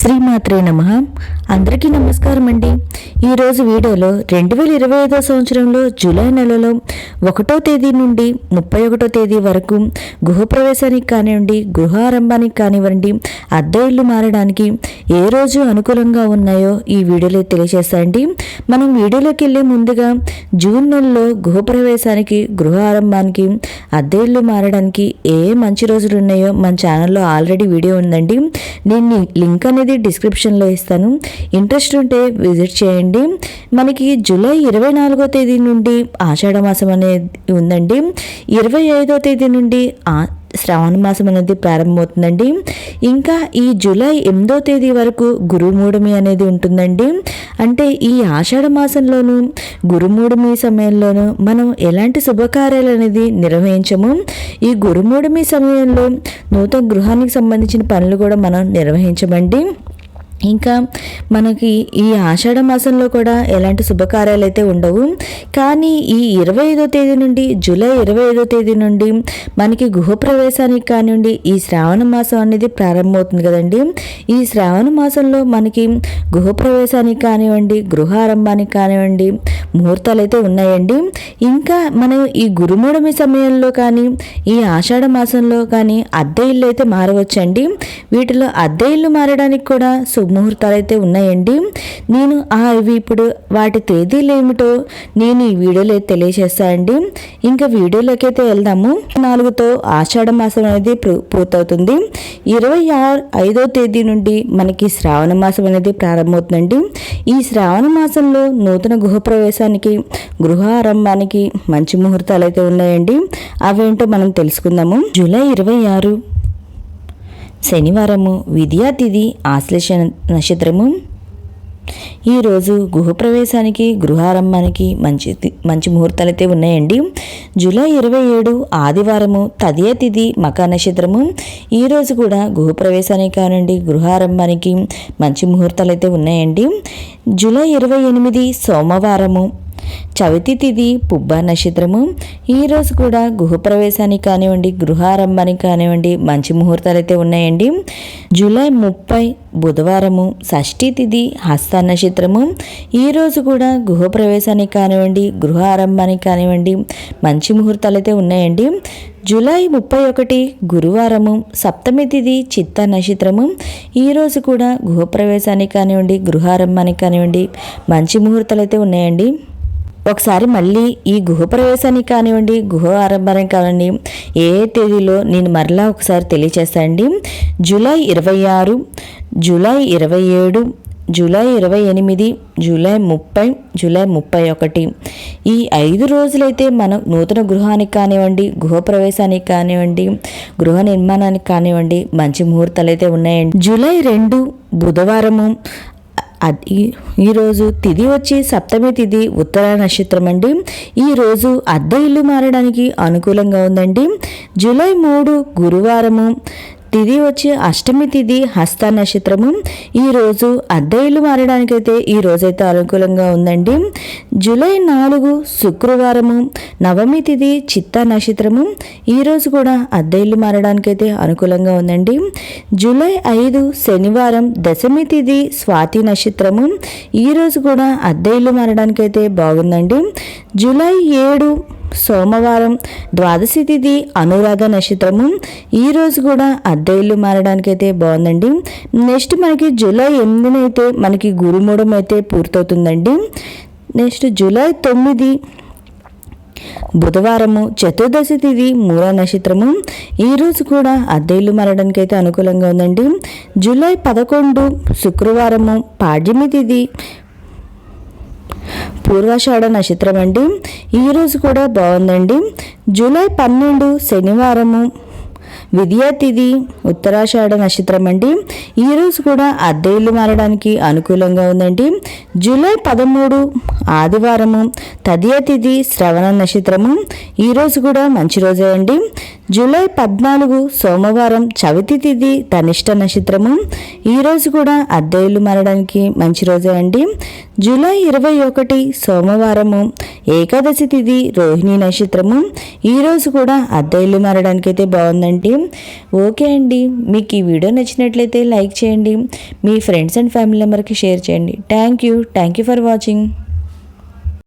శ్రీమాత్రే నమః. అందరికీ నమస్కారం అండి. ఈరోజు వీడియోలో 2025 సంవత్సరంలో జూలై నెలలో 1వ తేదీ నుండి 31వ తేదీ వరకు గృహప్రవేశానికి కానివ్వండి, గృహారంభానికి కానివ్వండి, అద్దె ఇల్లు మారడానికి ఏ రోజు అనుకూలంగా ఉన్నాయో ఈ వీడియోలో తెలియజేస్తాండి. మనం వీడియోలోకి వెళ్ళే ముందుగా జూన్ నెలలో గృహప్రవేశానికి, గృహారంభానికి, అద్దె ఇల్లు మారడానికి ఏ మంచి రోజులు ఉన్నాయో మన ఛానల్లో ఆల్రెడీ వీడియో ఉందండి. నేను లింక్ అనేది డిస్క్రిప్షన్లో ఇస్తాను. ఇంట్రెస్ట్ ఉంటే విజిట్ చేయండి. మనకి జూలై 24వ తేదీ నుండి ఆషాఢ మాసం అనేది ఉందండి. 25వ తేదీ నుండి శ్రావణ మాసం అనేది ప్రారంభమవుతుందండి. ఇంకా ఈ జూలై 8వ తేదీ వరకు గురుమూఢమి అనేది ఉంటుందండి. అంటే ఈ ఆషాఢ మాసంలోనూ గురుమూఢమి సమయంలోనూ మనం ఎలాంటి శుభకార్యాలు అనేది నిర్వహించము. ఈ గురుమూఢమి సమయంలో నూతన గృహానికి సంబంధించిన పనులు కూడా మనం నిర్వహించమండి. ఇంకా మనకి ఈ ఆషాఢ మాసంలో కూడా ఎలాంటి శుభకార్యాలు అయితే ఉండవు. కానీ ఈ 25వ తేదీ నుండి జూలై 25వ తేదీ నుండి మనకి గృహప్రవేశానికి కానివ్వండి, ఈ శ్రావణ మాసం అనేది ప్రారంభమవుతుంది కదండి. ఈ శ్రావణ మాసంలో మనకి గృహప్రవేశానికి కానివ్వండి, గృహారంభానికి కానివ్వండి ముహూర్తాలు అయితే ఉన్నాయండి. ఇంకా మనం ఈ గురుమూఢమి సమయంలో కానీ, ఈ ఆషాఢ మాసంలో కానీ అద్దె ఇల్లు అయితే మారవచ్చండి. వీటిలో అద్దె ఇల్లు మారడానికి కూడా ముహూర్తాలు అయితే ఉన్నాయండి. నేను అవి ఇప్పుడు వాటి తేదీలు ఏమిటో నేను ఈ వీడియోలో తెలియజేస్తానండి. ఇంకా వీడియోలోకి అయితే వెళ్దాము. 4తో ఆషాఢ మాసం అనేది పూర్తవుతుంది. 25వ తేదీ నుండి మనకి శ్రావణ మాసం అనేది ప్రారంభమవుతుందండి. ఈ శ్రావణ మాసంలో నూతన గృహప్రవేశానికి, గృహారంభానికి మంచి ముహూర్తాలు అయితే ఉన్నాయండి. అవేంటో మనం తెలుసుకుందాము. జూలై 26 శనివారము, విద్యా తిథి, ఆశ్లేష నక్షత్రము. ఈరోజు గృహప్రవేశానికి, గృహారంభానికి మంచి ముహూర్తాలు అయితే ఉన్నాయండి. జూలై 27 ఆదివారము, తదియ తిథి, మక నక్షత్రము. ఈరోజు కూడా గృహప్రవేశానికి కానివ్వండి, గృహారంభానికి మంచి ముహూర్తాలు అయితే ఉన్నాయండి. జూలై 28 సోమవారము, చవితి తిథి, పుబ్బ నక్షత్రము. ఈరోజు కూడా గృహప్రవేశానికి కానివ్వండి, గృహారంభానికి కానివ్వండి మంచి ముహూర్తాలు అయితే ఉన్నాయండి. జూలై 30 బుధవారము, షష్ఠి తిథి, హస్త నక్షత్రము. ఈరోజు కూడా గృహప్రవేశానికి కానివ్వండి, గృహారంభానికి కానివ్వండి మంచి ముహూర్తాలు అయితే ఉన్నాయండి. జూలై 31 గురువారము, సప్తమి తిథి, చిత్త నక్షత్రము. ఈరోజు కూడా గృహప్రవేశానికి కానివ్వండి, గృహారంభానికి కానివ్వండి మంచి ముహూర్తాలు అయితే ఉన్నాయండి. ఒకసారి మళ్ళీ ఈ గృహప్రవేశానికి కానివ్వండి, గృహ ఆరంభానికి కానివ్వండి ఏ తేదీలో నేను మరలా ఒకసారి తెలియచేస్తానండి. జూలై 26, జూలై 27, జూలై 28, జూలై 30, జూలై 31 ఈ 5 రోజులైతే మనం నూతన గృహానికి కానివ్వండి, గృహప్రవేశానికి కానివ్వండి, గృహ నిర్మాణానికి కానివ్వండి మంచి ముహూర్తాలు అయితే ఉన్నాయండి. జూలై 2 బుధవారము, ఈరోజు తిథి వచ్చి సప్తమి తిథి, ఉత్తర నక్షత్రం అండి. ఈరోజు అద్దె ఇల్లు మారడానికి అనుకూలంగా ఉందండి. జూలై 3 గురువారము, తిథి వచ్చి అష్టమి తిథి, హస్త నక్షత్రము. ఈరోజు అద్దె ఇల్లు మారడానికైతే ఈ రోజైతే అనుకూలంగా ఉందండి. జూలై 4 శుక్రవారము, నవమి తిథి, చిత్త నక్షత్రము. ఈరోజు కూడా అద్దె ఇల్లు మారడానికైతే అనుకూలంగా ఉందండి. జూలై 5 శనివారం, దశమి తిథి, స్వాతి నక్షత్రము. ఈరోజు కూడా అద్దె ఇల్లు మారడానికైతే బాగుందండి. జూలై 7 సోమవారం, ద్వాదశి తిథి, అనురాధ నక్షత్రము. ఈరోజు కూడా అద్దె ఇల్లు మారడానికైతే బాగుందండి. నెక్స్ట్ మనకి జూలై 8 అయితే మనకి గురుమూఢం అయితే పూర్తవుతుందండి. నెక్స్ట్ జూలై 9 బుధవారము, చతుర్దశి తిథి, మూల నక్షత్రము. ఈరోజు కూడా అద్దె ఇల్లు మారడానికి అయితే అనుకూలంగా ఉందండి. జూలై 11 శుక్రవారము, పాడ్యమి తిథి, పూర్వాషాఢ నక్షత్రం అండి. ఈరోజు కూడా బాగుందండి. జూలై 12 శనివారము, విద్యా తిథి, ఉత్తరాషాఢ నక్షత్రం అండి. ఈరోజు కూడా అద్దె ఇల్లు మారడానికి అనుకూలంగా ఉందండి. జూలై 13 ఆదివారము, తదియ తిథి, శ్రవణ నక్షత్రము. ఈరోజు కూడా మంచి రోజే అండి. జూలై 14 సోమవారం చవితి తిథి ధనిష్ట నక్షత్రము. ఈరోజు కూడా అద్దె ఇల్లు మారడానికి మంచి రోజే అండి. జూలై 21 సోమవారము ఏకాదశి తిథి రోహిణి నక్షత్రము. ఈరోజు కూడా అద్దె ఇల్లు మారడానికి అయితే బాగుందండి. ఓకే అండి, మీకు ఈ వీడియో నచ్చినట్లయితే లైక్ చేయండి, మీ ఫ్రెండ్స్ అండ్ ఫ్యామిలీ మెంబర్కి షేర్ చేయండి. Thank you for watching.